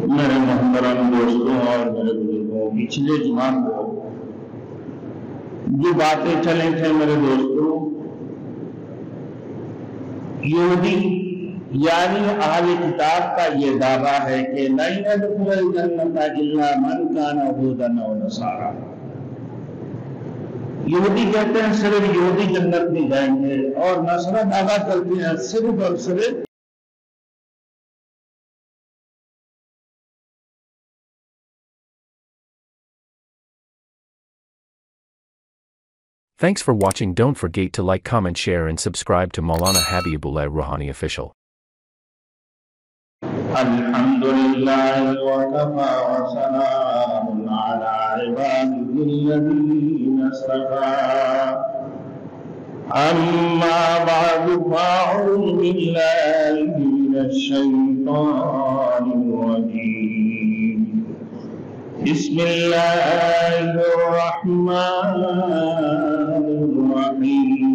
میرے محترم دوستوں اور میرے بزرگوں، پچھلے جمعہ کو جو باتیں چلے تھے میرے دوستوں، یہودی یعنی اہل کتاب کا یہ دعویٰ ہے کہ لن يدخل الجنة الا من كان هودا او نصارا۔ یہودی کہتے ہیں صرف یہودی جنت میں جائیں گے، اور نصارا دعویٰ کرتے ہیں صرف اور صرف Thanks for watching. Don't forget to like, comment, share and subscribe to Maulana Habibullah Ruhani Official. الحمدللہ وکفى وسلام على عباده الذین اصطفى اما بعد فاعوذ باللہ من الشیطان الرجیم بسم اللہ الرحمن الرحیم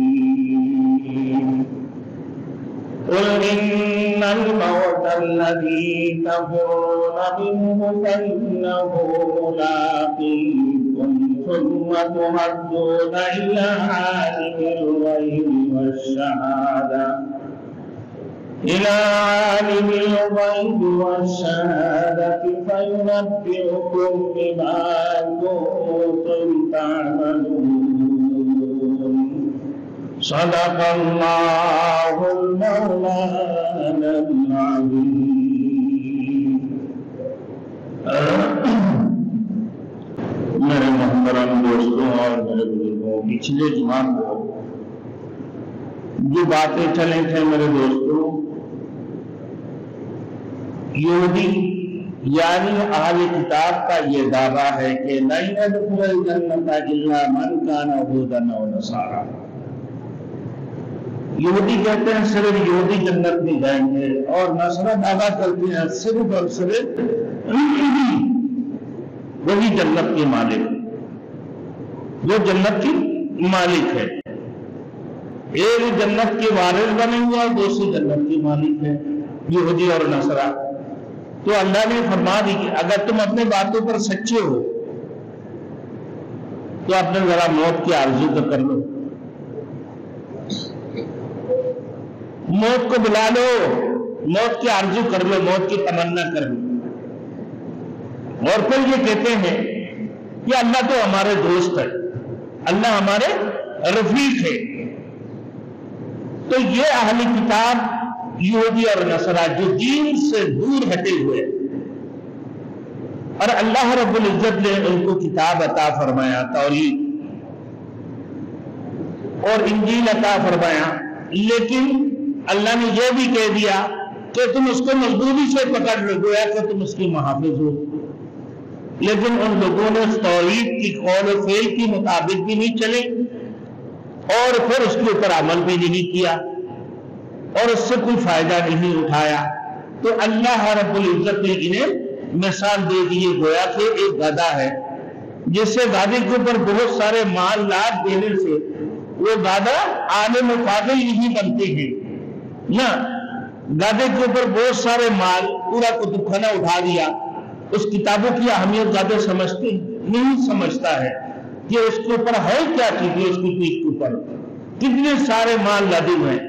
قل إن الموت الذي تفرون منه فإنه ملاقيكم ثم تردون إلى عالم الغيب والشهادة فينبئكم بما كنتم تعملون صدق اللہ المولانا العظیم۔ میرے محترم دوستوں اور میرے بزرگوں، پچھلے جمعہ کو جو باتیں چلے تھے میرے دوستوں، یہودی یعنی اہل کتاب کا یہ دعویٰ ہے کہ لن يدخل الجنة الا من كان هودا او نصارا۔ یہودی کہتے ہیں صرف یہودی جنت میں جائیں گے، اور نصارا دعویٰ کرتے ہیں صرف اور صرف وہی جنت کے مالک، جو جنت کی مالک ہے۔ ایک جنت کے وارث بنے ہوا اور دوسری جنت کے مالک ہے، یہودی اور نصارا۔ تو اللہ نے فرما دی کہ اگر تم اپنے باتوں پر سچے ہو تو اپنے ذرا موت کی آرزو تو کر لو، موت کو بلا لو، موت کی آرزو کر لو، موت کی تمنا کر لو۔ اور پھر یہ کہتے ہیں کہ اللہ تو ہمارے دوست ہے، اللہ ہمارے رفیق ہے۔ تو یہ اہل کتاب یہودی اور نصارا جو دین سے دور ہٹے ہوئے، اور اللہ رب العزت نے ان کو کتاب عطا فرمایا، توریت اور انجیل عطا فرمایا، لیکن اللہ نے یہ بھی کہہ دیا کہ تم اس کو مضبوطی سے پکڑ لو، گویا کہ تم اس کے محافظ ہو۔ لیکن ان لوگوں نے توحید کی قول و فعل کے مطابق بھی نہیں چلے، اور پھر اس کے اوپر عمل بھی نہیں کیا، اور اس سے کوئی فائدہ نہیں اٹھایا۔ تو اللہ رب العزت نے انہیں مثال دے دی، گویا کہ ایک گدھا ہے، جس سے گدھے کے اوپر بہت سارے مال لاد دینے سے وہ گدھا عالم و فاضل نہیں بنتے ہیں۔ نہ، گدھے کے اوپر بہت سارے مال، پورا کتب خانہ اٹھا دیا، اس کتابوں کی اہمیت گدھا سمجھتے نہیں سمجھتا ہے کہ اس کے اوپر ہے کیا چیز ہے، اس کی پیٹھ کے اوپر کتنے سارے مال لادے ہوئے ہیں،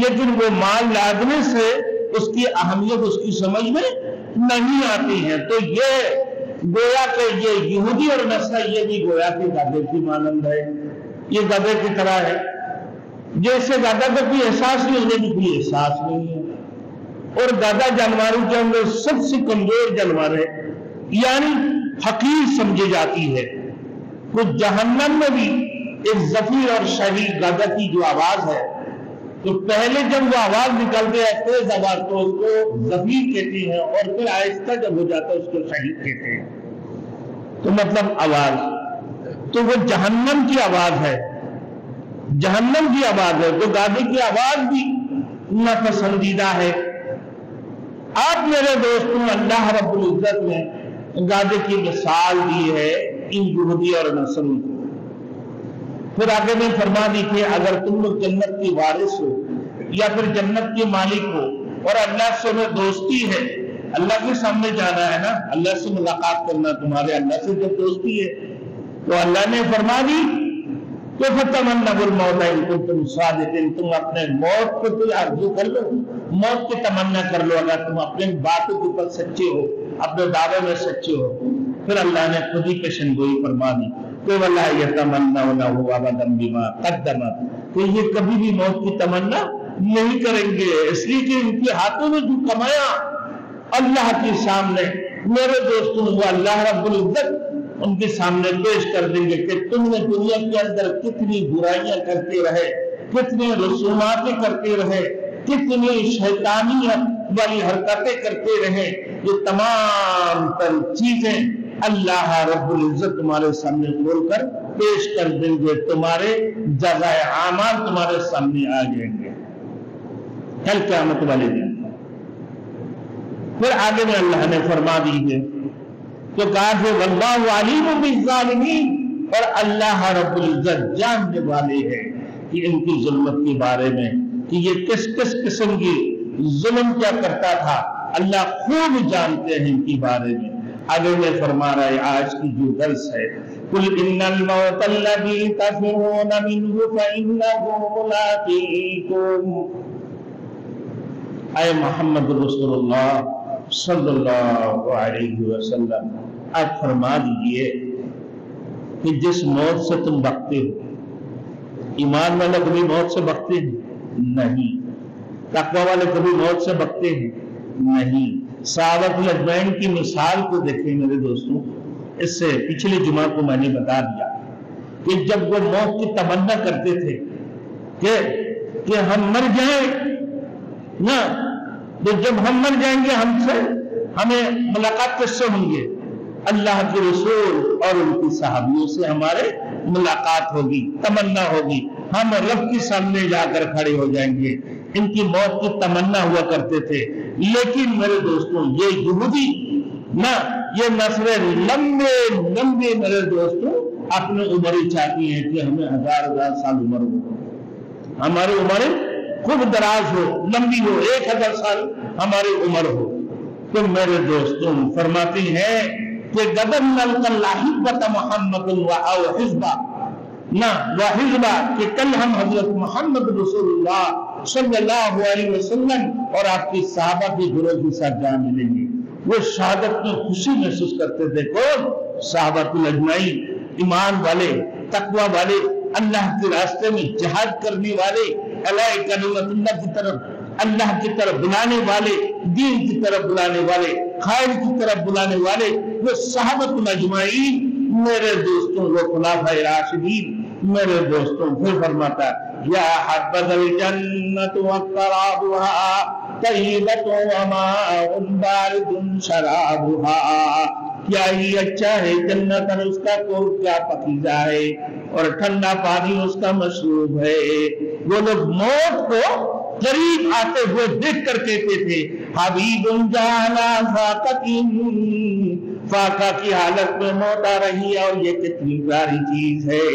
لیکن وہ مال لادنے سے اس کی اہمیت اس کی سمجھ میں نہیں آتی ہے۔ تو یہ گویا کہ یہ یہودی اور نصارا یہ بھی گویا کہ گدھے کی مانند ہے، یہ گدھے کی طرح ہے، جیسے گدھا کا کوئی احساس نہیں، انہیں بھی کوئی احساس نہیں ہے۔ اور گدھا جانوروں کے اندر سب سے کمزور جانور ہے، یعنی حقیر سمجھی جاتی ہے۔ وہ جہنم میں بھی ایک ظفیر اور شہید گدھا کی جو آواز ہے، تو پہلے جب وہ آواز نکلتے ہے تیز آواز تو اس کو ظفیر کہتے ہیں، اور پھر آہستہ جب ہو جاتا ہے اس کو شہید کہتے ہیں۔ تو مطلب آواز، تو وہ جہنم کی آواز ہے، جہنم کی آواز ہے، تو گدھے کی آواز بھی ناپسندیدہ ہے۔ آپ میرے دوستوں، اللہ رب العزت نے گدھے کی مثال دی ہے ان یہودی اور نصرانی کو۔ پھر آگے میں فرما دی کہ اگر تم لوگ جنت کی وارث ہو یا پھر جنت کے مالک ہو اور اللہ سے میں دوستی ہے اللہ کے سامنے جانا ہے نا، اللہ سے ملاقات کرنا، تمہارے اللہ سے جب دوستی ہے تو اللہ نے فرما دی کہ فَتَمَنَّوُا الْمَوْتَ إِن كُنتُمْ صَادِقِينَ، تم اپنے موت کو تو آرزو کر لو، موت کی تمنا کر لو اگر تم اپنے باتوں کے اوپر سچے ہو، اپنے دعوے میں سچے ہو۔ پھر اللہ نے خود ہی پیشن گوئی فرما دی کہ وَلَا يَتَمَنَّوْنَهُ أَبَدًا بِمَا قَدَّمَتْ، کہ یہ کبھی بھی موت کی تمنا نہیں کریں گے، اس لیے کہ ان کے ہاتھوں نے جو کمایا اللہ کے سامنے، میرے دوستوں، وہ اللہ رب العزت ان کے سامنے پیش کر دیں گے کہ تم نے دنیا کے اندر کتنی برائیاں کرتے رہے، کتنی رسوماتیں کرتے رہے، کتنی شیطانیت والی حرکتیں کرتے رہے، یہ تمام تر چیزیں اللہ رب العزت تمہارے سامنے کھول کر پیش کر دیں گے، تمہارے جزائے اعمال تمہارے سامنے آ جائیں گے کل قیامت والے دن۔ پھر آگے میں اللہ نے فرما دیجئے تو کہا کہ واللہ علیم بالظالمین، اور اللہ رب العزت جاننے والے ہیں کہ ان کی ظلمت کے بارے میں، کہ یہ کس کس قسم کی ظلم کیا کرتا تھا، اللہ خوب جانتے ہیں ان کی بارے میں۔ آگے میں فرما رہا ہے آج کی جو درس ہے، قُلْ إِنَّ الْمَوْتَ الَّذِي تَفِرُّونَ مِنْهُ فَإِنَّهُ مُلَاقِيكُمْ، اے محمد رسول اللہ صلی اللہ علیہ وسلم آپ فرما دیجئے کہ جس موت سے تم بھگتے ہو، ایمان والے کبھی موت سے بھگتے ہیں نہیں، تقوی والے کبھی موت سے بھگتے ہیں نہیں۔ صحابہ اجمعین کی مثال کو دیکھیں میرے دوستوں، اس سے پچھلے جمعہ کو میں نے بتا دیا کہ جب وہ موت کی تمنا کرتے تھے کہ ہم مر جائیں نا، تو جب ہم مر جائیں گے ہمیں ملاقات کس سے ہوں گے؟ اللہ کے رسول اور ان کی صحابیوں سے ہمارے ملاقات ہوگی، تمنا ہوگی، ہم رب کے سامنے جا کر کھڑے ہو جائیں گے۔ ان کی موت کی تمنا ہوا کرتے تھے، لیکن میرے دوستوں یہ یہودی نا، یہ نسلیں لمبے میرے دوستوں اپنے عمر چاہتی ہیں کہ ہمیں 1000 سال عمر ہو، ہماری عمر خوب دراز ہو، لمبی ہو، 1000 سال ہماری عمر ہو۔ تو میرے دوستوں فرماتے ہیں کہ غدن نلقى الأحبة محمد و حزبہ نہ و حزبہ، کہ کل ہم حضرت محمد رسول اللہ صلی اللہ علیہ وسلم اور آپ کی صحابہ کی گروہ کے ساتھ جا ملیں گے۔ وہ شہادت میں خوشی محسوس کرتے تھے، کون؟ صحابہ اجمعین، ایمان والے، تقوی والے، اللہ کے راستے میں جہاد کرنے والے، اعلی کلمت اللہ کی طرف، اللہ کی طرف بلانے والے، دین کی طرف بلانے والے، خیر کی طرف بلانے والے، وہ صحابہ اجمعین میرے دوستوں، وہ خلفائے راشدین میرے دوستوں۔ پھر فرماتا یا حبذا الجنت وقرابها طیبۃ وماء بارد شرابها، کیا ہی اچھا ہے جنت اور اس کا قرب کیا پکیزہ ہے، اور ٹھنڈا پانی اس کا مشروب ہے۔ وہ لوگ موت کو قریب آتے ہوئے دیکھ کر کہتے تھے حبیب جانا فاقہ کی حالت میں موت آ رہی ہے، اور یہ کتنی پیاری چیز ہے،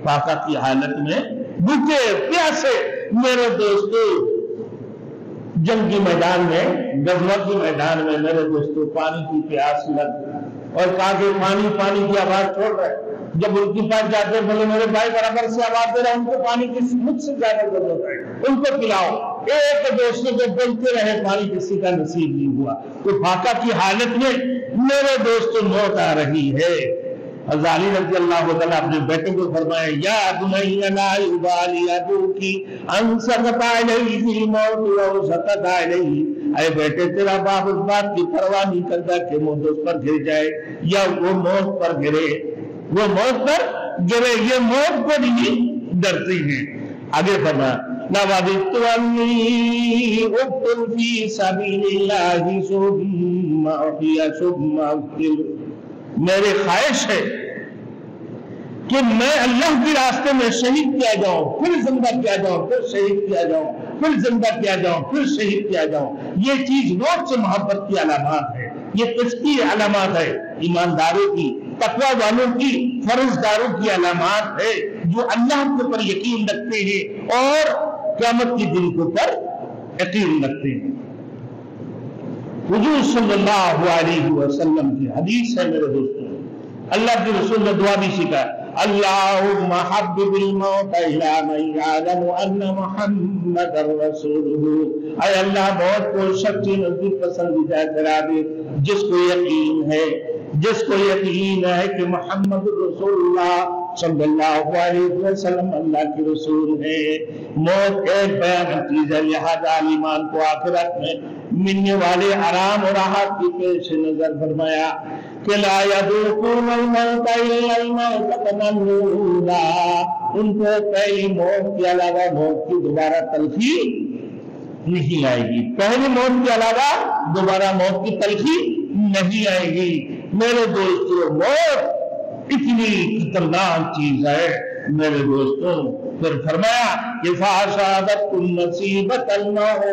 فاقہ کی حالت میں بھوکے پیاسے میرے دوستو جنگ کے میدان میں، غزوہ کے میدان میں میرے دوستو پانی کی پیاس لگ، اور کہا کہ پانی پانی کی آواز چھوڑ رہے، جب ان کے پاس جاتے بولے میرے بھائی برابر سے آواز دے رہا، ان کو پانی کی مجھ سے زیادہ ضرورت ہے، ان کو پلاؤ۔ ایک دوسرے کو بولتے رہے، پانی کسی کا نصیب نہیں ہوا۔ تو فاقہ کی حالت میں میرے دوستو موت آ رہی ہے۔ حضرت علی رضی اللہ تعالیٰ اپنے بیٹے کو فرمایا یا بنی لا یبالی ابوکی ان سقط علیہ الموت او سقط علیہ، اے بیٹے تیرا باپ اس بات کی پرواہ نہیں کرتا کہ موت اس پر گر جائے یا وہ موت پر گرے، وہ موت پر گرے، یہ موت کو نہیں ڈرتے ہیں۔ آگے فرمایا لَوَدِدْتُ أَنِّي أُقْتَلُ فِي سَبِيلِ اللَّهِ ثُمَّ أُحْيَىٰ ثُمَّ أُقْتَلُ، میری خواہش ہے کہ میں اللہ کے راستے میں شہید کیا جاؤں، پھر زندہ کیا جاؤں، پھر شہید کیا جاؤں، پھر زندہ کیا جاؤں، پھر شہید کیا جاؤں۔ یہ چیز موت سے محبت کی علامات ہے، یہ کس کی علامات ہے؟ ایمانداروں کی، تقوی والوں کی، فرض داروں کی علامات ہے، جو اللہ کے اوپر یقین رکھتے ہیں اور قیامت کے دن کے اوپر یقین رکھتے ہیں۔ حضور صلی اللہ علیہ وسلم کی حدیث ہے میرے دوستوں، اللہ کے رسول نے دعا بھی سکھایا، اللہم حبب الموت الی من یعلم ان محمد رسولہ، اے اللہ موت کو سچی نزدیک پسندیدہ کرا دے جس کو یقین ہے کہ محمد رسول اللہ صلی اللہ علیہ وسلم اللہ کے رسول ہے۔ موت ایک بیان چیز ہے، لہذا ایمان کو آخرت میں ملنے والے آرام اور راحت کی پیش نظر فرمایا کہ لا یذوقون الموت الا الموتۃ الاولی، ان کو پہلی موت کے علاوہ موت کی دوبارہ تلخی نہیں آئے گی، پہلی موت کے علاوہ دوبارہ موت کی تلخی نہیں آئے گی۔ میرے دوستوں موت اتنی خطرناک چیز ہے میرے دوستوں۔ پھر فرمایا کہ فَأَصَابَتْكُمْ مُصِيبَةَ الْمَوْتِ،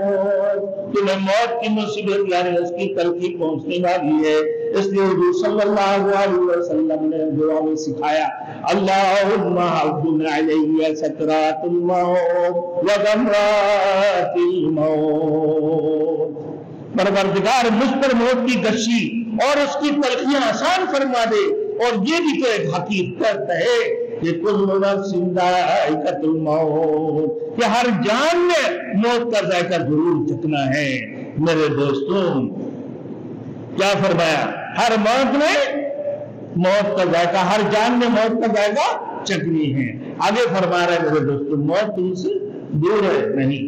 تمہیں موت کی مصیبت یعنی اس کی تلخی پہنچنے والی ہے، اس لیے حضور صلی اللہ علیہ وسلم نے دعا میں سکھایا، اللہم حَوِّن عَلَيَّ سَكْرَاتُ الْمَوْتِ وَغَمْرَاتِ الْمَوْتِ، پروردگار مجھ پر موت کی گشی اور اس کی تلخیاں آسان فرما دے، اور یہ بھی تو ایک حقیقت ہے کہ کل نفس ذائقۃ الموت، کہ ہر جان نے موت کا ذائقہ ضرور چکھنا ہے۔ میرے دوستوں کیا فرمایا، ہر موت نے موت کا ذائقہ، ہر جان نے موت کا ذائقہ چکھنی ہے۔ آگے فرما رہے میرے دوستوں موت تم سے دور ہے نہیں،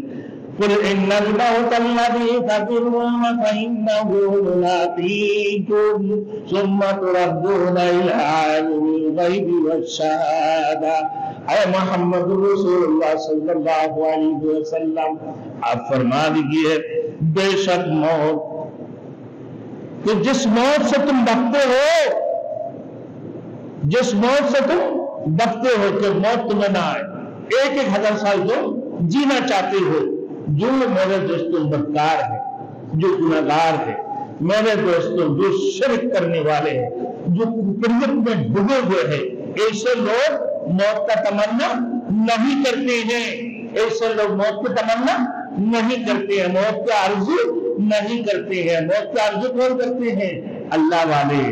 قل ان الموت الذي تفرون فانه ملاقيكم ثم تردون الى عالم الغيب والشهادة، اے محمد رسول اللہ صلی اللہ علیہ وسلم آپ فرما دیجئے بے شک موت کہ جس موت سے تم ڈرتے ہو، جس موت سے تم ڈرتے ہو کہ موت تمہیں نہ آئے، ایک ایک ہزار سال تم جینا چاہتے ہو، جو میرے دوستوں بدکار ہے، جو گناہگار ہے، میرے دوستوں جو شرک کرنے والے ہیں، جو کفریت میں ڈوبے ہوئے ہیں، ایسے لوگ موت کا تمنا نہیں کرتے ہیں، ایسے لوگ موت کی تمنا نہیں کرتے ہیں، موت کا آرزو نہیں کرتے ہیں۔ موت کا آرزو کون کرتے ہیں؟ اللہ والے۔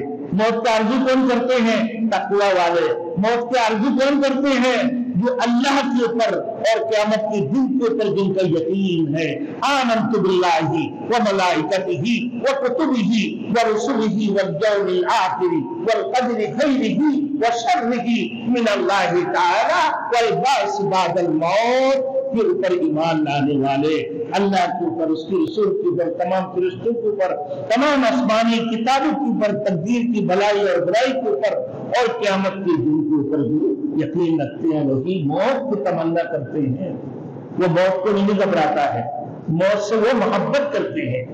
موت کا آرزو کون کرتے ہیں؟ تقوی والے۔ موت کا آرزو کون کرتے ہیں؟ جو اللہ کے اوپر اور قیامت کے دن کے اوپر جن کا یقین ہے۔ آمنت باللہ وملائکتہ وکتبہ ورسلہ والیوم الآخر والقدر خیرہ وشرہ من اللہ تعالی والبعث بعد الموت، کے اوپر ایمان لانے والے، اللہ کے اوپر، اس کے رسول کے اوپر، تمام فرشتوں کے اوپر، تمام آسمانی کتابوں کے اوپر، تقدیر کی بھلائی اور برائی کے اوپر اور قیامت کے دن کے اوپر جو یقین رکھتے ہیں وہی موت کو تمنا کرتے ہیں۔ وہ موت کو نہیں گھبراتا ہے، موت سے وہ محبت کرتے ہیں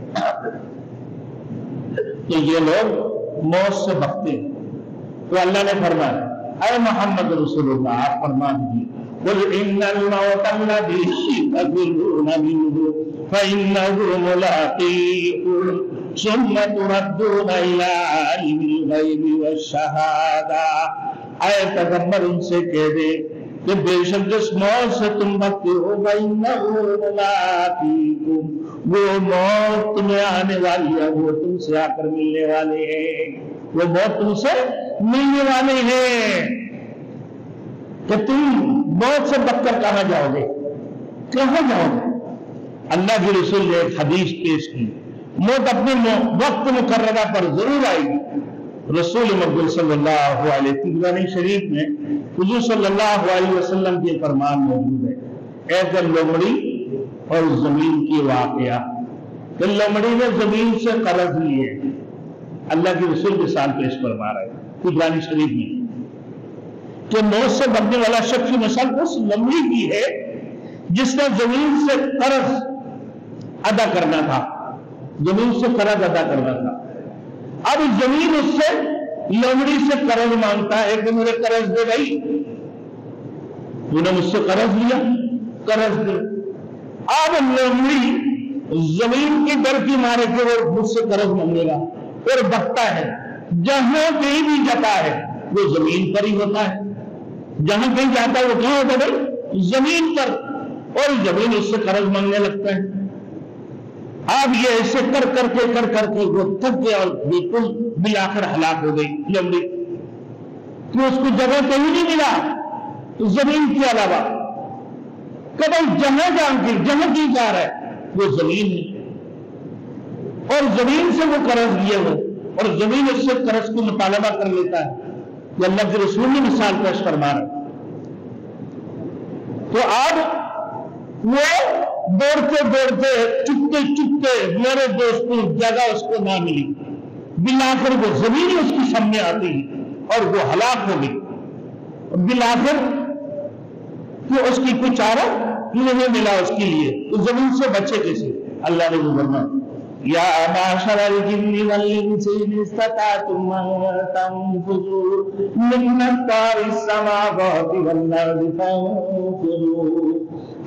کہ یہ لوگ موت سے بچتے ہیں۔ تو اللہ نے فرمایا اے محمد رسول اللہ آپ فرما دیجیے قل ان الموت الذی تفرون منہ فانہ ملاقیکم ثم تردون الی عالم الغیب والشہادہ، اے پیغمبر ان سے کہہ دے کہ بے شک جس موت سے تم بچتے ہو فانہ ملاقیکم، وہ موت تمہیں آنے والی ہے، وہ تم سے آ کر ملنے والے ہیں، وہ موت تم سے ملنے والے ہیں۔ کہ تم موت سے بچ کر کہاں جاؤ گے؟ کہاں جاؤ گے؟ اللہ کے رسول نے ایک حدیث پیش کی، موت اپنے وقت مقررہ پر ضرور آئے گی۔ رسول مقبول صلی اللہ علیہ وسلم شریف میں حضور صلی اللہ علیہ وسلم کے فرمان موجود ہے، ایک لومڑی اور زمین کی واقعہ۔ کہ لومڑی نے زمین سے قرض لیے، اللہ کے رسول کے ساتھ پیش فرما رہے ہیں قرآن شریف میں کہ موت سے بچنے والا شخص کی مثال اس لومڑی کی ہے جس نے زمین سے قرض ادا کرنا تھا، زمین سے قرض ادا کرنا تھا۔ اب زمین اس سے لومڑی سے قرض مانگتا ہے کہ مجھے قرض دے بھائی، تو نے مجھ سے قرض لیا، قرض دے۔ اب لومڑی زمین کی ڈر کی مارے کہ وہ مجھ سے قرض مانگے گا اور بکتا ہے، جہاں کہیں بھی جاتا ہے وہ زمین پر ہی ہوتا ہے، جہاں کہیں جاتا ہے وہ کہاں ہوتا ہے؟ زمین پر، اور زمین اس سے قرض مانگنے لگتا ہے۔ اب یہ ایسے کر کر کے وہ تھک گیا اور بالکل بالآخر ہلاک ہو گئی لمبی، کہ اس کو جگہ کہیں نہیں ملا زمین کے علاوہ، کہ بھائی جہاں کی جا رہا ہے وہ زمین ہے، اور زمین سے وہ قرض لیے ہوئے، اور زمین اس سے قرض کو مطالبہ کر لیتا ہے، یہ اللہ کے رسول نے مثال پیش فرما رہے۔ تو اب وہ دوڑتے چپتے میرے دوستوں جگہ اس کو نہ ملی، بالآخر وہ زمین اس کی سامنے آتی اور وہ ہلاک ہو گئی، بالآخر کہ اس کی کچھ چارہ نہیں ملا اس کے لیے، تو زمین سے بچے کیسے؟ اللہ نے فرمایا یا معشر الجن والانس ان استطعتم ان تنفذوا من اقطار السماوات والارض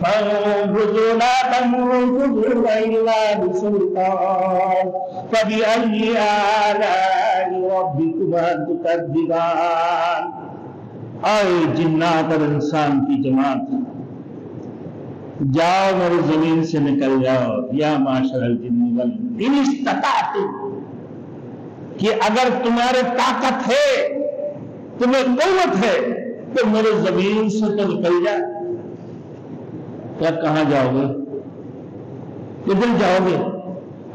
فانفذوا لا تنفذون الا بسلطان فبأي آلاء ربكما تكذبان۔ آئے جنات اور انسان کی جماعت، جاؤ میری زمین سے نکل جاؤ، یا معاشر الجن والانس ان استطعتم، کہ اگر تمہارے طاقت ہے، تمہیں قوت ہے، تو میرے زمین سے تو نکل جا۔ کیا کہاں جاؤ گے؟ کدھر جاؤ گے؟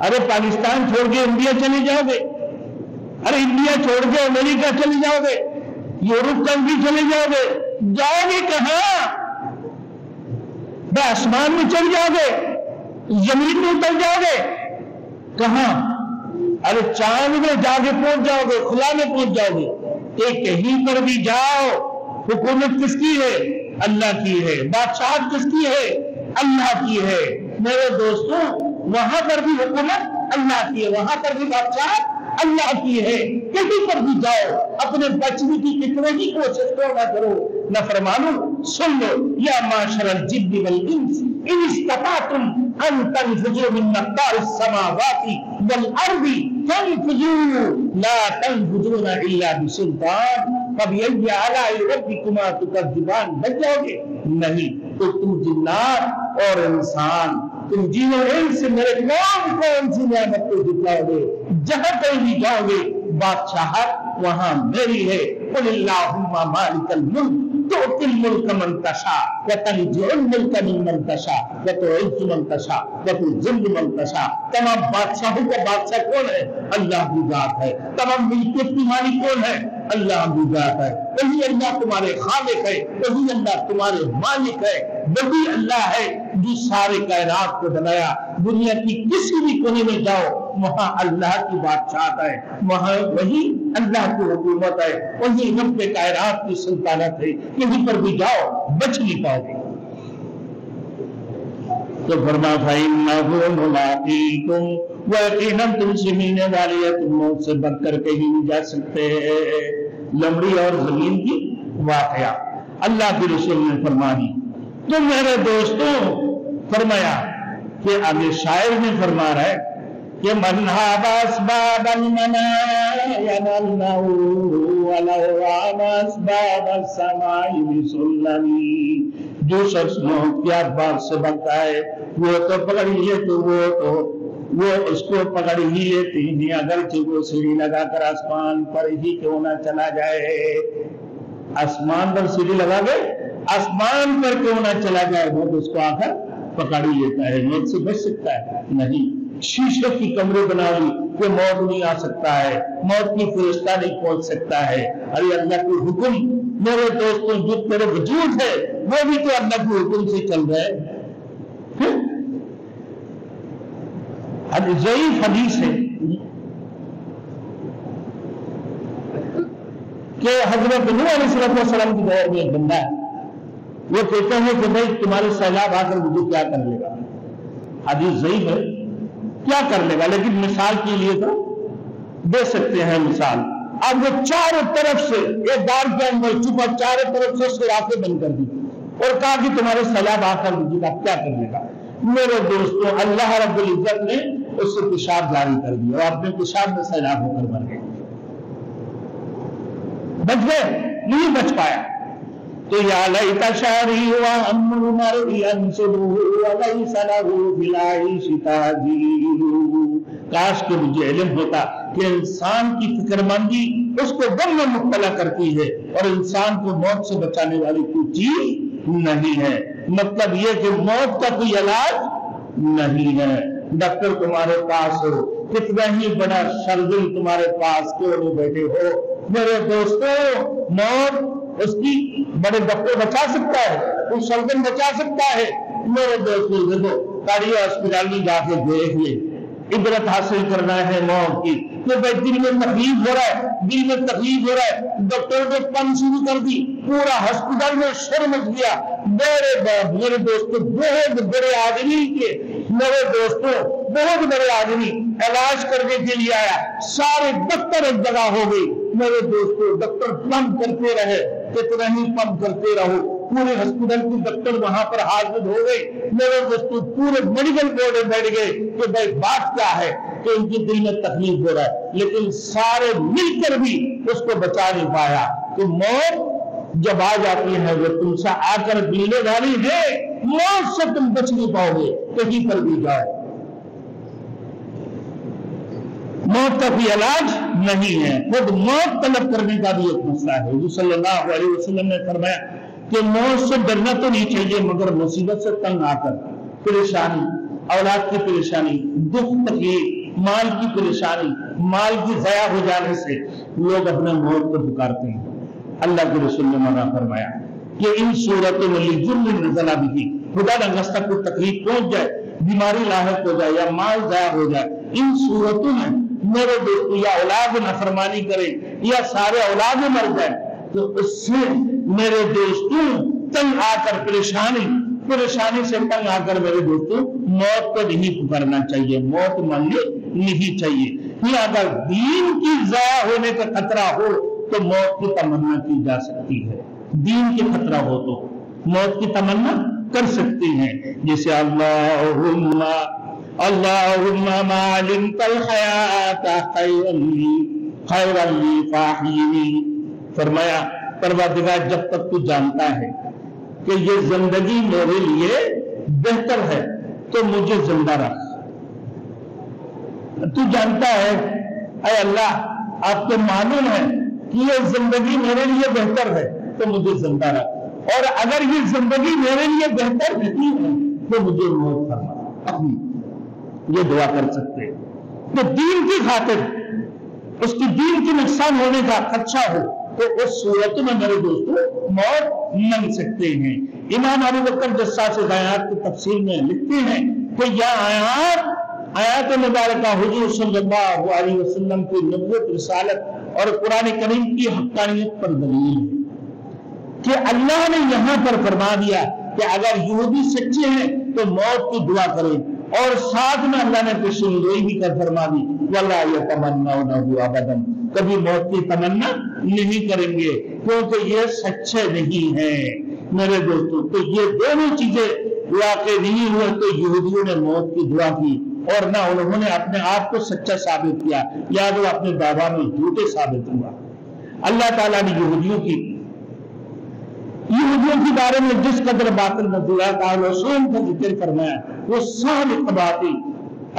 ارے پاکستان چھوڑ کے انڈیا چلے جاؤ گے؟ ارے انڈیا چھوڑ کے امریکہ چلے جاؤ گے؟ یورپ کنٹری چلے جاؤ گے؟ جاؤ گے کہاں؟ آسمان میں چل جاؤ گے؟ زمین میں اتر جاؤ گے؟ کہاں؟ ارے چاند میں جا کے پہنچ جاؤ گے، خلا میں پہنچ جاؤ گے؟ کہ کہیں پر بھی جاؤ، حکومت کس کی ہے؟ اللہ کی ہے۔ بادشاہت کس کی ہے؟ اللہ کی ہے۔ میرے دوستوں، وہاں پر بھی حکومت اللہ کی ہے، وہاں پر بھی بادشاہت اللہ کی ہے۔ کہیں پر بھی جاؤ، اپنے بچنے کی کتنے ہی کوشش نہ کرو، نہ فرمانو، سن لو، یا معاشر الجن والانس ان استطعتم ان تنفذوا من اقطار السماوات والارض فانفذوا لا تنفذون الا بسلطان فبأي آلاء ربكما تكذبان۔ بچ جاؤ گے؟ نہیں۔ تو تم جنات اور انسان، تم جنوں انس سے میرے کون سی نعمت کو جتلاؤ گے؟ جہاں کہیں بھی جاؤ گے بادشاہت وہاں میری ہے۔ قل اللہم مالک الملک تؤتی الملک من تشاء وتنزع الملک ممن تشاء وتعز من تشاء وتذل من تشاء۔ تمام بادشاہوں کا بادشاہ کون ہے؟ اللہ کی ذات ہے۔ تمام ملکیت کی مالک کون ہے؟ اللہ کی ذات ہے۔ وہی اللہ تمہارے خالق ہے، وہی اللہ تمہارے مالک ہے، وہی اللہ ہے جو سارے کائنات کو بنایا۔ دنیا کی کسی بھی کونے میں جاؤ، وہاں اللہ کی بادشاہت ہے، وہاں وہی اللہ کی حکومت ہے، وہی رب کائنات کی سلطنت ہے۔ کہیں پر بھی جاؤ بچ نہیں پاؤ گے۔ تو فرمایا فَإِنَّهُ مُلَاقِيكُمْ، وہ یقیناً تم سے ملنے والی ہے، تم موت سے بچ کر کہیں نہیں جا سکتے۔ لمڑی اور زمین کی واقعہ اللہ کے رسول نے فرما دی۔ تو میرے دوستوں فرمایا کہ آگے شاعر نے فرما رہا ہے کہ من هاب اسباب المنايا ينالنه ولو عام اسباب السماء بسلمی۔ جو شخص موت کے اسباب سے بنتا ہے وہ تو پکڑ لیے، تو وہ اس کو پکڑ ہی لیتی نہیں، اگرچہ وہ سیڑھی لگا کر آسمان پر ہی کیوں نہ چلا جائے۔ آسمان پر سیڑھی لگا کے آسمان پر کیوں نہ چلا جائے، وہ اس کو آ کر پکڑ ہی لیتا ہے۔ موت سے بچ سکتا ہے؟ نہیں۔ شیشے کی کمرے بنا لی کہ موت نہیں آ سکتا ہے، موت کی فرشتہ نہیں پہنچ سکتا ہے۔ ارے اللہ کے حکم میرے دوستوں جو تیرے وجود ہے وہ بھی تو اللہ کے حکم سے چل رہا ہے۔ ضعیف حدیث ہے کہ حضرت نوح علیہ السلام کی دور میں ایک بندہ ہے، وہ کہتے ہیں کہ بھائی تمہارے سیلاب آ کر مجھے کیا کر لے گا؟ حدیث ضعیف ہے، کیا کر لے گا، لیکن مثال کے لیے تو دے سکتے ہیں مثال۔ اب وہ چاروں طرف سے ایک دار کے اندر چھپا، چاروں طرف سے سوراخیں بند کر دی اور کہا کہ تمہارے سیلاب آ کر مجھے کیا کر لے گا؟ میرے دوستوں اللہ رب العزت نے اس سے پیشاب جاری کر دیا اور اپنے پیشاب میں سیلاب ہو کر مر گئے۔ بچ گئے؟ نہیں بچ پایا۔ تو یا لیت شعری وعمر مرئی انصبہ ولیس لہ بالعیش تاجیل، کاش کہ مجھے علم ہوتا کہ انسان کی فکر مندی اس کو غم میں مبتلا کرتی ہے اور انسان کو موت سے بچانے والی کوئی چیز نہیں ہے۔ مطلب یہ کہ موت کا کوئی علاج نہیں ہے۔ ڈاکٹر تمہارے پاس ہو، کتنا ہی بڑا سرجن تمہارے پاس کیوں نہیں بیٹھے ہو، میرے دوستو موت اس کی بڑے ڈاکٹر بچا سکتا ہے، کوئی سرجن بچا سکتا ہے؟ میرے دوستو دیکھو کاریہ ہسپتال میں جا کے دیکھ لے، عبرت حاصل کرنا ہے موت کی کہ بھائی دل میں تکلیف ہو رہا ہے، دل میں تکلیف ہو رہا ہے، ڈاکٹر نے پن شروع کر دی، پورا ہسپتال میں شور مچ گیا، میرے دوستو بہت بڑے آدمی کے، میرے دوستو بہت بڑے آدمی علاج کرنے کے لیے آیا، سارے ڈاکٹر ایک جگہ ہو گئی، میرے دوستو ڈاکٹر پمپ کرتے رہے، کتنا ہی پمپ کرتے رہو، پورے ہسپتال کے ڈاکٹر وہاں پر حاضر ہو گئے، میرے دوستو پورے میڈیکل بورڈ میں بیٹھ گئے کہ بھائی بات کیا ہے کہ ان کی دل میں تکلیف ہو رہا ہے، لیکن سارے مل کر بھی اس کو بچا نہیں پایا کہ موت جب آ جاتی ہے وہ تم سے آ کر ملنے والی ہے، موت سے تم بچ نہیں پاؤ گے کہیں پر بھی جاؤ، موت کا کوئی علاج نہیں ہے، خود موت طلب کرنے کا بھی ایک مسئلہ ہے۔ حضور صلی اللہ علیہ وسلم نے فرمایا کہ موت سے ڈرنا تو نہیں چاہیے مگر مصیبت سے تنگ آ کر، پریشانی، اولاد کی پریشانی، دکھ تکلیف، مال کی پریشانی، مال کی ضائع ہو جانے سے لوگ اپنے موت کو پکارتے ہیں۔ اللہ کے رسول نے منع فرمایا کہ ان صورتوں میں لجرم نزل بھی، خدا نخواستہ کوئی تکلیف پہنچ جائے، بیماری لاحق ہو جائے یا مال ضائع ہو جائے، ان صورتوں میں میرے دوستو یا اولاد نافرمانی کرے یا سارے اولاد مر جائے تو اس سے میرے دوستو تنگ آ کر پریشانی سے تنگ آ کر میرے دوستو موت کو نہیں پکارنا چاہیے، موت مانگنی نہیں چاہیے۔ یا اگر دین کی ضائع ہونے کا خطرہ ہو تو موت کی تمنا کی جا سکتی ہے، دین کے خطرہ ہو تو موت کی تمنا کر سکتی ہیں، جیسے اللہم ما علمت الحیات خیرا لی فاحیینی، فرمایا پروردگار جب تک تو جانتا ہے کہ یہ زندگی میرے لیے بہتر ہے تو مجھے زندہ رکھ، تو جانتا ہے اے اللہ آپ کو معلوم ہے کہ یہ زندگی میرے لیے بہتر ہے تو مجھے زندہ رکھ، اور اگر یہ زندگی میرے لیے بہتر نہیں ہے تو مجھے موت فرما، یہ دعا کر سکتے ہیں۔ تو دین کی خاطر اس کی دین کی نقصان ہونے کا خدشہ ہو تو اس صورت میں میرے دوستو موت مانگ سکتے ہیں۔ امام ابو بکر جساس آیات کی تفسیر میں لکھتے ہیں کہ یہ آیات مبارکہ حضور صلی اللہ علیہ وسلم کی نبوت، رسالت اور قرآن کریم کی حقانیت پر دلیل ہے کہ اللہ نے یہاں پر فرما دیا کہ اگر یہودی سچے ہیں تو موت کی دعا کریں، اور ساتھ میں اللہ نے پیشین گوئی بھی کر فرما دی وَلَا يَتَمَنَّوْنَهُ أَبَدًا، کبھی موت کی تمنا نہیں کریں گے کیونکہ یہ سچے نہیں ہیں۔ میرے دوستوں تو یہ دونوں چیزیں واقع نہیں ہوئے تو یہودیوں نے موت کی دعا کی اور نہ انہوں نے اپنے آپ کو سچا ثابت کیا یا وہ اپنے دعویٰ میں جھوٹے ثابت ہوا۔ اللہ تعالیٰ نے یہودیوں کی بارے میں جس قدر باطل مدعیات اور رسول کا ذکر فرمایا وہ ساری باتیں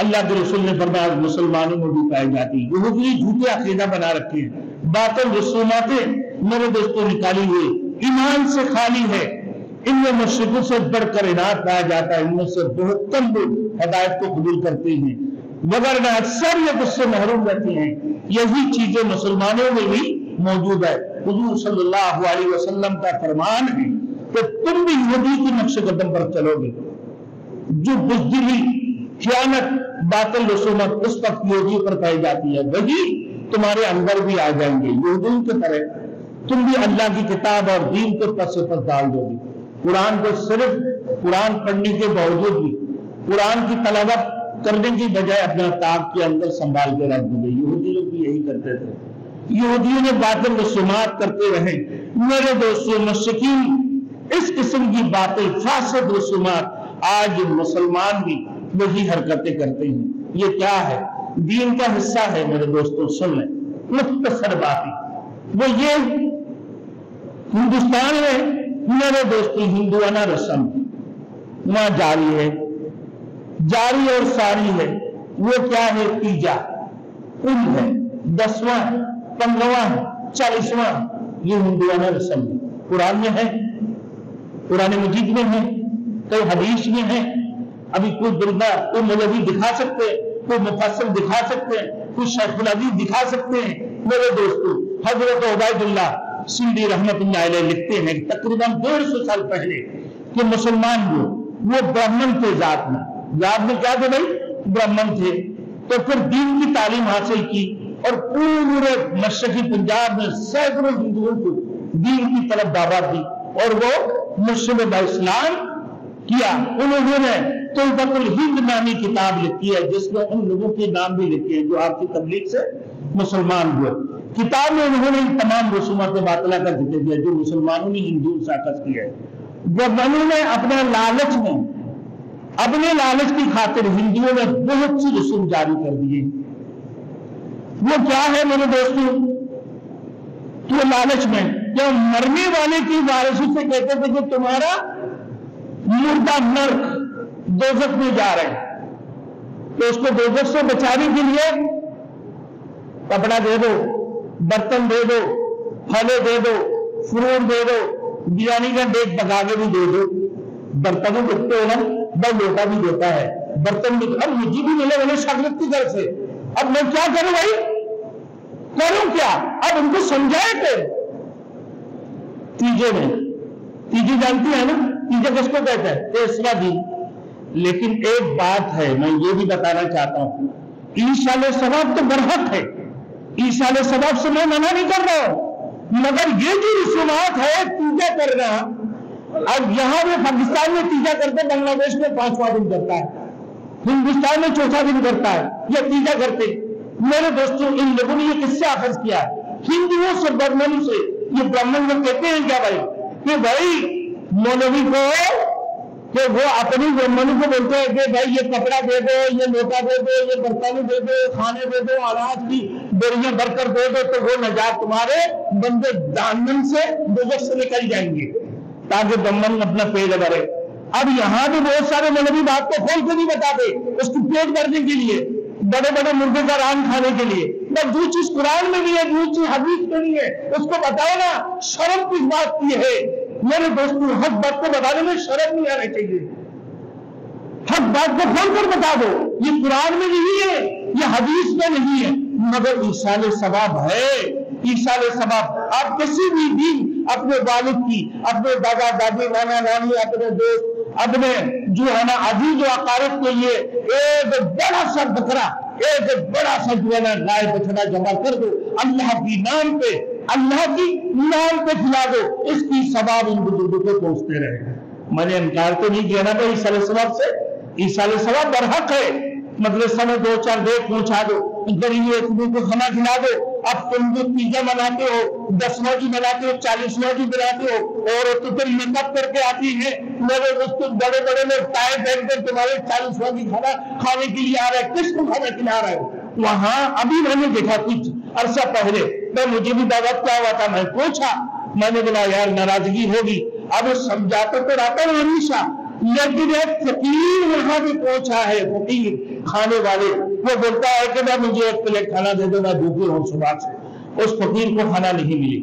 اللہ کے رسول نے فرمایا مسلمانوں میں بھی پائی جاتی۔ یہودی جھوٹے عقیدہ بنا رکھے ہیں، باطل رسوماتیں میرے دوستوں نکالی ہوئی، ایمان سے خالی ہے، ان میں مشرکوں سے بڑھ کر اناد پایا جاتا ہے، ان میں سے بہت کم لوگ ہدایت کو قبول کرتے ہیں، وگرنہ اکثریت اس سے محروم رہتے ہیں۔ یہی چیزیں مسلمانوں میں بھی موجود ہے۔ حضور صلی اللہ علیہ وسلم کا فرمان ہے کہ تم بھی یہودی کی نقش قدم پر چلو گے، جو بزدلی، خیانت، باطل رسومات اس وقت یہودیوں پر پائی جاتی ہے وہی تمہارے اندر بھی آ جائیں گے، یہودیوں کی طرح تم بھی اللہ کی کتاب اور دین کو پس پس ڈال دو گے۔ قرآن کو صرف قرآن پڑھنے کے باوجود بھی قرآن کی تلاوت کرنے کی بجائے اپنا تاق کے اندر سنبھال کے رکھ دیں گے۔ یہودی لوگ بھی یہی کرتے تھے، یہودیوں نے باطل رسومات کرتے رہے۔ میرے دوستوں مشرکین اس قسم کی باتیں، فاسد رسومات، آج مسلمان بھی وہی حرکتیں کرتے ہیں۔ یہ کیا ہے؟ دین کا حصہ ہے میرے دوستوں، سن لیں مختصر باتیں۔ وہ یہ ہندوستان میں میرے دوستوں ہندوانہ رسم وہاں جاری ہے، جاری اور ساری ہے۔ وہ کیا ہے؟ تیجا کل ہے، 10واں 15واں 40واں، یہ ہندوانہ رسم ہے۔ قرآن میں ہے، قرآن مجید میں ہے، کئی حدیث میں ہے۔ ابھی کوئی درگاہ کوئی مولوی دکھا سکتے ہیں، کوئی مفسر دکھا سکتے ہیں، کوئی شیخ الحدیث دکھا سکتے ہیں؟ میرے دوستو حضرت عبید اللہ سندھی رحمت اللہ علیہ لکھتے ہیں کہ تقریباً 150 سال پہلے کہ مسلمان وہ برہمن تھے، ذات میں کیا تھے بھائی؟ برہمن تھے۔ تو پھر دین کی تعلیم حاصل کی اور پورے مشرقی پنجاب میں سینکڑوں ہندوؤں کو دین کی طرف دعوت دی اور وہ مرشد اسلام کیا۔ انہوں نے طلبۃ الہند نامی کتاب لکھی ہے جس میں ان لوگوں کے نام بھی لکھے ہیں جو آپ کی تبلیغ سے مسلمان ہوئے۔ کتاب میں انہوں نے تمام رسومات باطلہ کا ذکر دیا جو مسلمانوں نے ہندوؤں سے اخذ کیا ہے۔ برہمنوں نے اپنے لالچ کی خاطر ہندوؤں نے بہت سی رسوم جاری کر دیے۔ وہ کیا ہے میرے دوستوں؟ تو لالچ میں جب مرنے والے کی وارثوں سے کہتے تھے کہ تمہارا مردہ نرک دوزخ میں جا رہے ہیں، تو اس کو دوزخ سے بچانے کے لیے کپڑا دے دو، برتن دے دو، پھلے دے دو، فروٹ دے دو، بریانی کا ڈیک پکا کے بھی دے دو۔ برتنوں دیکھتے ہو نا، بھائی لوٹا بھی دیتا ہے، برتن بھی۔ اب مجھے بھی ملے والے شاگرد کی طرف سے، اب میں کیا کروں بھائی؟ کروں کیا؟ اب ان کو سمجھائے کہ تیجے میں، تیجے جانتی ہے نا، تیجے کس کو کہتا ہے؟ تیسرا دن۔ لیکن ایک بات ہے میں یہ بھی بتانا چاہتا ہوں، ایصال ثواب تو برحق ہے، ایصال ثواب سے میں منع نہیں کر رہا ہوں، مگر یہ جو رسومات ہے تیجا کرنا، اب یہاں میں پاکستان میں تیجا کرتے، بنگلہ دیش میں 5واں دن کرتا ہے، ہندوستان میں 4تھا دن کرتا ہے، یہ تیجا کرتے۔ میرے دوستوں ان لوگوں نے یہ کس سے اخذ کیا ہے؟ ہندوؤں سے، برہمنوں سے۔ یہ برہمن لوگ کہتے ہیں کیا بھائی کہ بھائی مولوی کو کہ وہ اپنی برہمنوں کو بولتے ہیں کہ بھائی یہ کپڑا دے دو، یہ لوٹا دے دو، یہ برتن دے دو، کھانے دے دو، اناج کی بوریاں بھر کر دے دو، تو وہ نجات تمہارے بندے دامن سے دوزخ سے نکل جائیں گے تاکہ برہمن اپنا پیٹ بھرے۔ اب یہاں بھی بہت سارے مولوی بات کو کھول کے نہیں بتاتے، اس کو پیٹ بھرنے کے لیے، بڑے بڑے مرغے کا ران کھانے کے لیے۔ بس جو چیز قرآن میں نہیں ہے، جو چیز حدیث میں نہیں ہے، اس کو بتاؤ نا۔ شرم کس بات کی ہے میرے دوستوں؟ حق بات کو بتانے میں شرم نہیں آنا چاہیے، حق بات کو کھول کر بتا دو۔ یہ قرآن میں نہیں ہے، یہ حدیث میں نہیں ہے، مگر ایصال ثواب ہے، ایصال ثواب۔ آپ کسی بھی دن اپنے والد کی، اپنے دادا دادی، نانا نانی، اپنے دوست، اپنے جو ہے نا عزیز و اقارب کے لیے ایک بڑا سا بکرا، ایک بڑا سا جو ہے نا گائے بچڑا جمع کر دو، اللہ کی نام پہ کھلا دو، اس کی ثواب ان بزرگوں کو پہنچتے رہے۔ میں نے انکار تو نہیں کیا نا بھائی ایصال ثواب سے، ایصال ثواب برحق ہے۔ مدرسہ میں 2-4 دیکھ پہنچا دو، غریب یتیموں کو کھانا کھلا دو۔ اب تم جو تیجا مناتے ہو، 10واں کی مناتے ہو، 40واں کی مناتے ہو، اور تو پھر میک اپ کر کے آتی ہیں میرے دوستوں، بڑے بڑے لوگ ٹائی پہن کر تمہارے 40واں کی کھانا کھانے کے لیے آ رہے ہیں، کس کو کھانا کھلا رہے ہو؟ وہاں ابھی میں نے دیکھا کچھ عرصہ پہلے، تو مجھے بھی دعوت کیا ہوا تھا، میں پوچھا، میں نے بولا یار ناراضگی ہوگی، اب سمجھاتا تو رہتا ہوں ہمیشہ، لیکن ایک فقیر وہاں بھی پہنچا ہے، فقیر کھانے والے، وہ بولتا ہے کہ مجھے 1 پلیٹ کھانا دے دو، میں بھوکے ہوں صبح سے۔ اس فقیر کو کھانا نہیں ملی،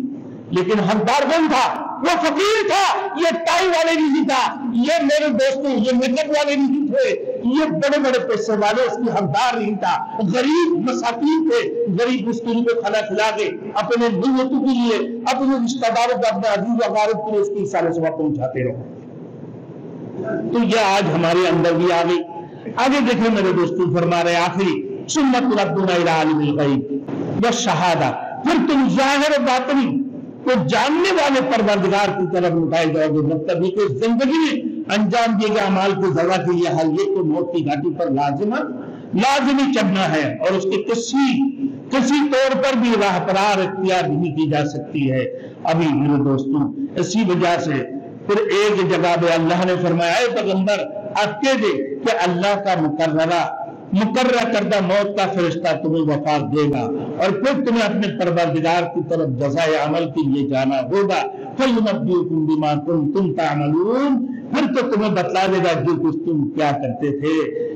لیکن حقدار کون تھا؟ وہ فقیر تھا، یہ ٹائی والے نہیں تھا، یہ میرے دوستوں یہ میک اپ والے نہیں تھے، یہ بڑے بڑے پیسے والے اس کی حقدار نہیں تھا، غریب مساکین تھے، غریب مسکین کو کھانا کھلا کے اپنے نیتوں کے لیے، اپنے رشتہ داروں کو، اپنے عزیز و اقارب کے لیے اس کی ایصال ثواب پہنچاتے رہو۔ تو یہ آج ہمارے اندر بھی آ گئی۔ آگے دیکھیں میرے دوستوں، فرما رہے آخری ثم تردون الی عالم الغیب والشہادہ، پھر تم ظاہر و باطنی کو جاننے والے پروردگار کی طرف لوٹائے جاؤ گے۔ مطلب یہ کہ زندگی میں انجام دیے گئے اعمال کی ذرا کے لیے حل یہ تو موت کی گھاٹی پر لازمی چڑھنا ہے، اور اس کے کسی طور پر بھی راہ پرار اختیار نہیں کی جا سکتی ہے ابھی میرے دوستوں۔ اسی وجہ سے پھر ایک جگہ پہ اللہ نے فرمایا اے پیغمبر آپ کہہ دے کہ اللہ کا مقررہ کردہ موت کا فرشتہ تمہیں وفات دے گا، اور پھر تمہیں اپنے پروردگار کی طرف جزائے عمل کے لیے جانا ہوگا، فَيُنَبِّئُكُم بِمَا كُنتُمْ تَعْمَلُونَ، پھر تو تمہیں بتلا دے گا جو کچھ تم کیا کرتے تھے،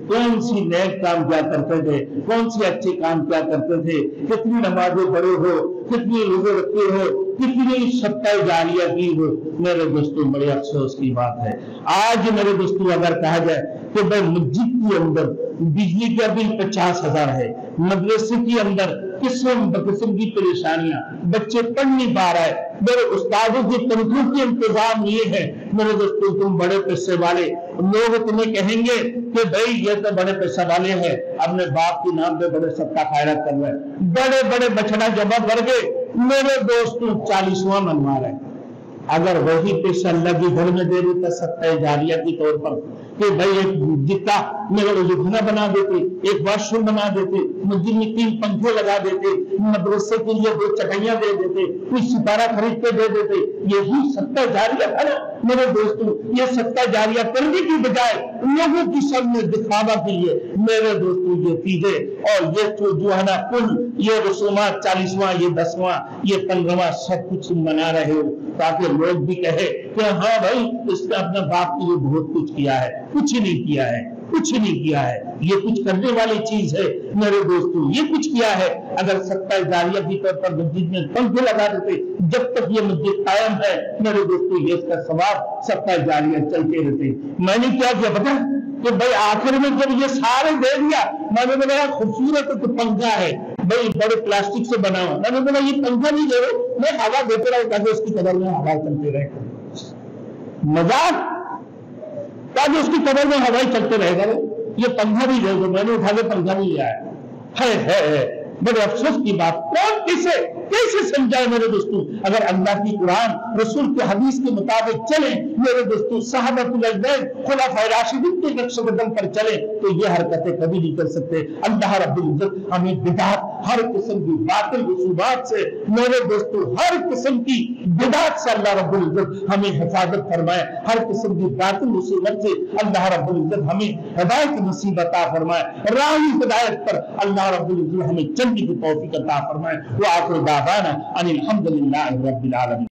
کون سی نیک کام کیا کرتے تھے، کون سی اچھے کام کیا کرتے تھے، کتنی نمازیں پڑھے ہو، کتنی روزے رکھتے ہو، کتنی صدقہ جاریہ کی ہو۔ میرے دوستوں بڑے افسوس کی بات ہے، آج میرے دوستوں اگر کہا جائے کہ بھائی مسجد کے اندر بجلی کا بل 50,000 ہے، مدرسے کے اندر قسم بقسم کی پریشانیاں، بچے پڑھ نہیں پا رہا ہے، میرے استادوں کی تنخواہ کے انتظام یہ ہے، میرے دوستوں تم بڑے پیسے والے لوگ تمہیں کہیں گے کہ بھائی یہ تو بڑے پیسے والے ہیں، اپنے باپ کے نام پہ بڑے صدقہ خیرات کر رہے ہیں، بڑے بڑے بچڑا جمع کر کے میرے دوستوں 40واں منوا رہے ہیں۔ اگر وہی پیسہ اللہ کے گھر میں دے دیتا صدقہ جاریہ کے طور پر کہ بھائی ایک جتنا میرے وضوخانہ بنا دیتے، ایک واش روم بنا دیتے، مسجد میں 3 پنکھے لگا دیتے، مدرسے کے لیے 2 چٹائیاں دے دیتے، کوئی ستارہ خرید کے دے دیتے، یہی صدقہ جاریہ ہے نا میرے دوستوں۔ یہ صدقہ جاریہ کرنے کی بجائے لوگوں کی سامنے دکھاوا کے لیے میرے دوستوں یہ چیزیں اور یہ جو ہے نا کل یہ رسومات 40واں، یہ 10واں، یہ 15واں سب کچھ منا رہے ہو تاکہ لوگ بھی کہے کہ ہاں بھائی اس نے اپنے باپ کے لیے بہت کچھ کیا ہے۔ کچھ نہیں کیا ہے، کچھ نہیں کیا ہے، یہ کچھ کرنے والی چیز ہے میرے دوستوں، یہ کچھ کیا ہے۔ اگر صدقہ جاریہ کی طور پر مسجد میں پنکھے لگا دیتے، جب تک یہ مسجد قائم ہے میرے دوستوں یہ اس کا ثواب صدقہ جاریہ چلتے رہتے۔ میں نے کیا کیا پتا کہ بھائی آخر میں جب یہ سارے دے دیا میں نے بولا خوبصورت تو پنکھا ہے بھائی بڑے پلاسٹک سے بنا ہوا، میں نے بولا یہ پنکھا نہیں دے رہے، میں ہوا دیتے رہا تاکہ اس کی قدر میں ہوا چلتے رہے۔ مذاق، تاکہ اس کی قبر میں ہوائی چلتے رہے گا، یہ پنکھا بھی دے دو، میں نے اٹھا کے پنکھا نہیں لیا ہے۔ بڑے افسوس کی بات، کون کیسے سمجھائے میرے دوستوں؟ اگر اللہ کی قرآن رسول کے حدیث کے مطابق چلیں میرے دوستوں، صحابہ الاجداد خلفائے راشدین کے نقش قدم پر چلیں تو یہ حرکتیں کبھی نہیں کر سکتے۔ اللہ رب العزت ہمیں بدعت، ہر قسم کی باطل رسومات سے میرے دوستوں، ہر قسم کی بدعت سے اللہ رب العزت ہمیں حفاظت فرمائے، ہر قسم کی باطل رسومات سے اللہ رب العزت ہمیں ہدایت نصیب عطا فرمائے، راہی ہدایت پر اللہ رب العزت ہمیں چلنے کی توفیق عطا فرمائے۔ وآخر دعوانا ان الحمد للہ رب العالمین۔